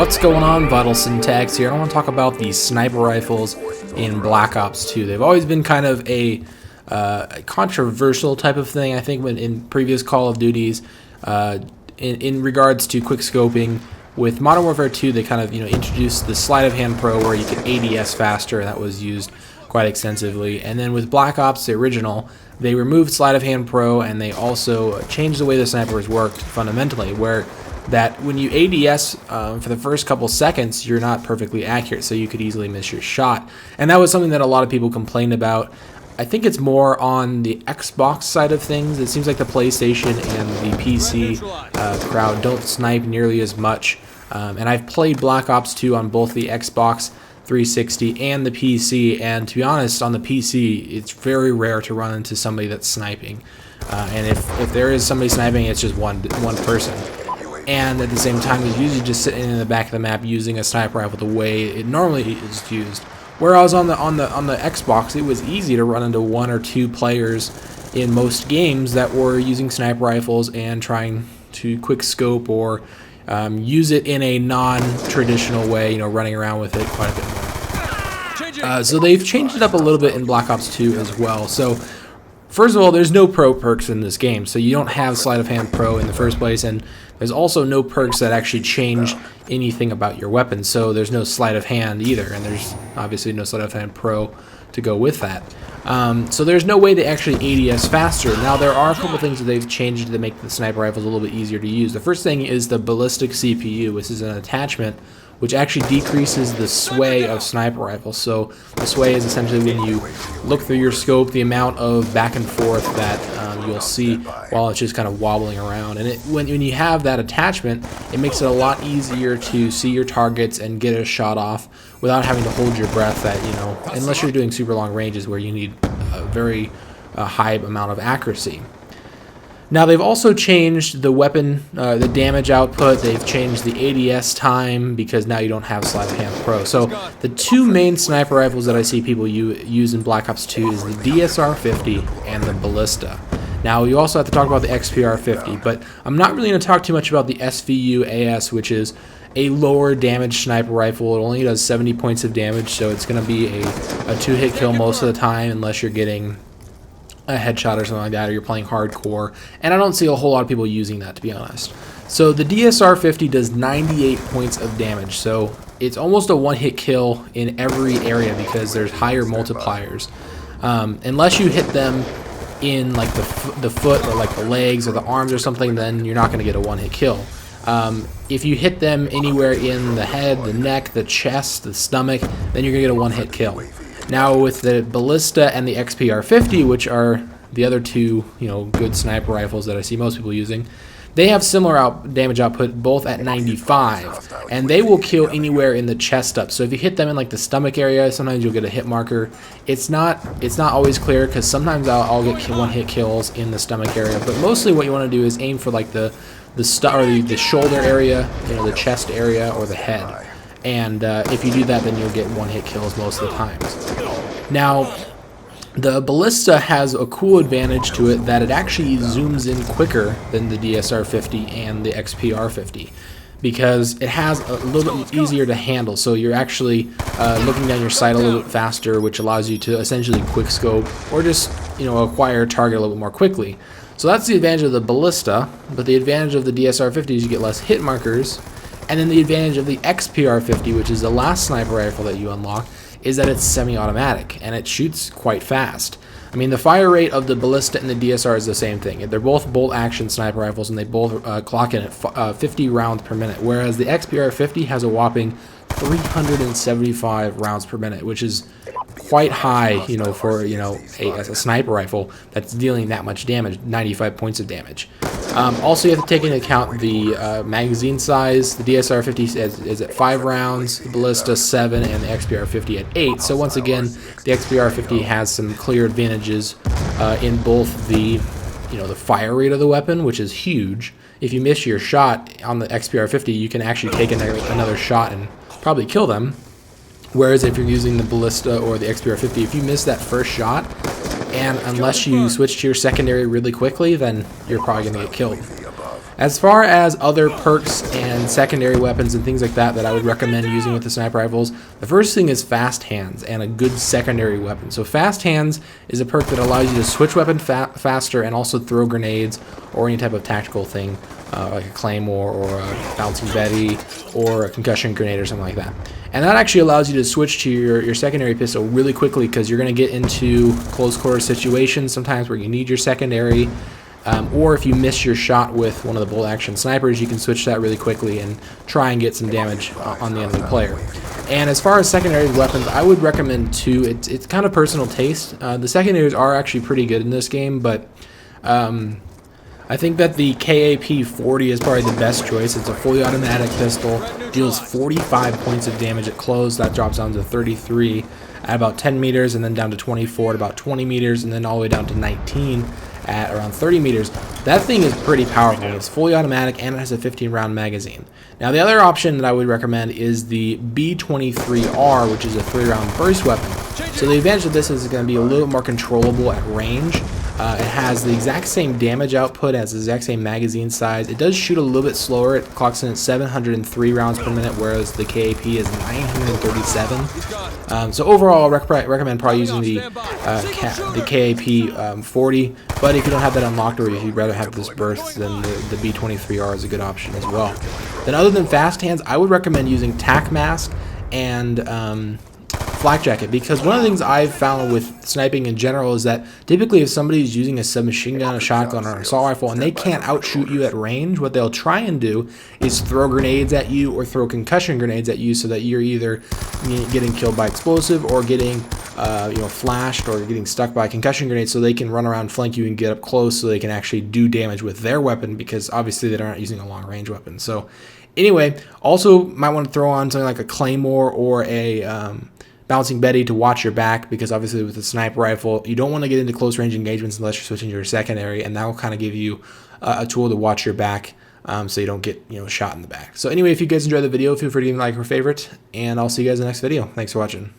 What's going on? VitalSyntax here. I want to talk about the sniper rifles in Black Ops 2. They've always been kind of a controversial type of thing. I think when in previous Call of Duties, in regards to quick scoping, with Modern Warfare 2, they kind of introduced the Sleight of Hand Pro where you could ADS faster, and that was used quite extensively. And then with Black Ops, the original, they removed Sleight of Hand Pro, and they also changed the way the snipers worked fundamentally, where that when you ADS for the first couple seconds, you're not perfectly accurate, so you could easily miss your shot. And that was something that a lot of people complained about. I think it's more on the Xbox side of things. It seems like the PlayStation and the PC crowd don't snipe nearly as much. And I've played Black Ops 2 on both the Xbox 360 and the PC, and to be honest, on the PC, it's very rare to run into somebody that's sniping. And if there is somebody sniping, it's just one person. And at the same time, he's usually just sitting in the back of the map using a sniper rifle the way it normally is used. Whereas on the Xbox, it was easy to run into one or two players in most games that were using sniper rifles and trying to quick scope or use it in a non-traditional way, running around with it quite a bit more. So they've changed it up a little bit in Black Ops 2 as well. So first of all, there's no pro perks in this game, so you don't have Sleight of Hand Pro in the first place, and there's also no perks that actually change anything about your weapon, so there's no Sleight of Hand either, and there's obviously no Sleight of Hand Pro to go with that. So there's no way to actually ADS faster. Now, there are a couple things that they've changed to make the sniper rifles a little bit easier to use. The first thing is the Ballistic Cpu, which is an attachment which actually decreases the sway of sniper rifles. So the sway is essentially when you look through your scope, the amount of back and forth that you'll see while it's just kind of wobbling around. And when you have that attachment, it makes it a lot easier to see your targets and get a shot off without having to hold your breath unless you're doing super long ranges where you need a very high amount of accuracy. Now, they've also changed the weapon, the damage output. They've changed the ADS time because now you don't have Sleight of Hand Pro. So the two main sniper rifles that I see people use in Black Ops 2 is the DSR-50 and the Ballista. Now, you also have to talk about the XPR-50, but I'm not really going to talk too much about the SVU-AS, which is a lower damage sniper rifle. It only does 70 points of damage, so it's going to be a two-hit kill most of the time unless you're getting a headshot or something like that, or you're playing hardcore, and I don't see a whole lot of people using that, to be honest. So the DSR-50 does 98 points of damage, so it's almost a one-hit kill in every area because there's higher multipliers. Unless you hit them in like the foot or like the legs or the arms or something, then you're not going to get a one-hit kill. If you hit them anywhere in the head, the neck, the chest, the stomach, then you're going to get a one-hit kill. Now, with the Ballista and the XPR-50, which are the other two, good sniper rifles that I see most people using, they have similar damage output, both at 95, and they will kill anywhere in the chest up. So if you hit them in like the stomach area, sometimes you'll get a hit marker. It's not always clear because sometimes I'll get one-hit kills in the stomach area, but mostly what you want to do is aim for like the shoulder area, the chest area, or the head. And if you do that, then you'll get one-hit kills most of the times. Now, the Ballista has a cool advantage to it that it actually zooms in quicker than the DSR-50 and the XPR-50 because it has a little bit easier to handle. So you're actually looking down your sight a little bit faster, which allows you to essentially quick scope or just acquire a target a little bit more quickly. So that's the advantage of the Ballista, but the advantage of the DSR-50 is you get less hit markers. And then the advantage of the XPR-50, which is the last sniper rifle that you unlock, is that it's semi-automatic, and it shoots quite fast. I mean, the fire rate of the Ballista and the DSR is the same thing. They're both bolt-action sniper rifles, and they both clock in at 50 rounds per minute, whereas the XPR-50 has a whopping 375 rounds per minute, which is quite high, for a sniper rifle that's dealing that much damage, 95 points of damage. Also, you have to take into account the magazine size. The DSR-50 is at 5 rounds, the Ballista 7, and the XPR-50 at 8. So once again, the XPR-50 has some clear advantages in both the fire rate of the weapon, which is huge. If you miss your shot on the XPR-50, you can actually take another shot and probably kill them. Whereas if you're using the Ballista or the XPR-50, if you miss that first shot, and unless you switch to your secondary really quickly, then you're probably going to get killed. As far as other perks and secondary weapons and things like that that I would recommend using with the sniper rifles, the first thing is fast hands and a good secondary weapon. So fast hands is a perk that allows you to switch weapon faster and also throw grenades or any type of tactical thing like a claymore or a bouncing Betty or a concussion grenade or something like that. And that actually allows you to switch to your secondary pistol really quickly, because you're going to get into close quarter situations sometimes where you need your secondary. Or if you miss your shot with one of the bolt action snipers, you can switch that really quickly and try and get some damage on the enemy player. And as far as secondary weapons, I would recommend two. It's kind of personal taste. The secondaries are actually pretty good in this game, but I think that the XPR-50 is probably the best choice. It's a fully automatic pistol, deals 45 points of damage at close. That drops down to 33 at about 10 meters, and then down to 24 at about 20 meters, and then all the way down to 19 at around 30 meters. That thing is pretty powerful. It's fully automatic and it has a 15-round magazine. Now the other option that I would recommend is the B23R, which is a 3-round burst weapon. So the advantage of this is it's going to be a little more controllable at range. It has the exact same damage output, has the exact same magazine size. It does shoot a little bit slower. It clocks in at 703 rounds per minute, whereas the KAP is 937. So overall, I recommend probably using the KAP-40. But if you don't have that unlocked, or if you'd rather have this burst, then the B23R is a good option as well. Then other than fast hands, I would recommend using tac mask and flak jacket, because one of the things I've found with sniping in general is that typically if somebody's using a submachine gun, a shotgun, or an assault rifle, and they can't outshoot you at range, what they'll try and do is throw grenades at you or throw concussion grenades at you, so that you're either getting killed by explosive or getting flashed or getting stuck by concussion grenades, so they can run around, flank you, and get up close so they can actually do damage with their weapon, because obviously they aren't using a long range weapon. So anyway, also might want to throw on something like a claymore or a bouncing Betty to watch your back, because obviously with the sniper rifle you don't want to get into close range engagements unless you're switching to your secondary, and that will kind of give you a tool to watch your back so you don't get shot in the back. So anyway, if you guys enjoyed the video, feel free to give me a like or favorite, and I'll see you guys in the next video. Thanks for watching.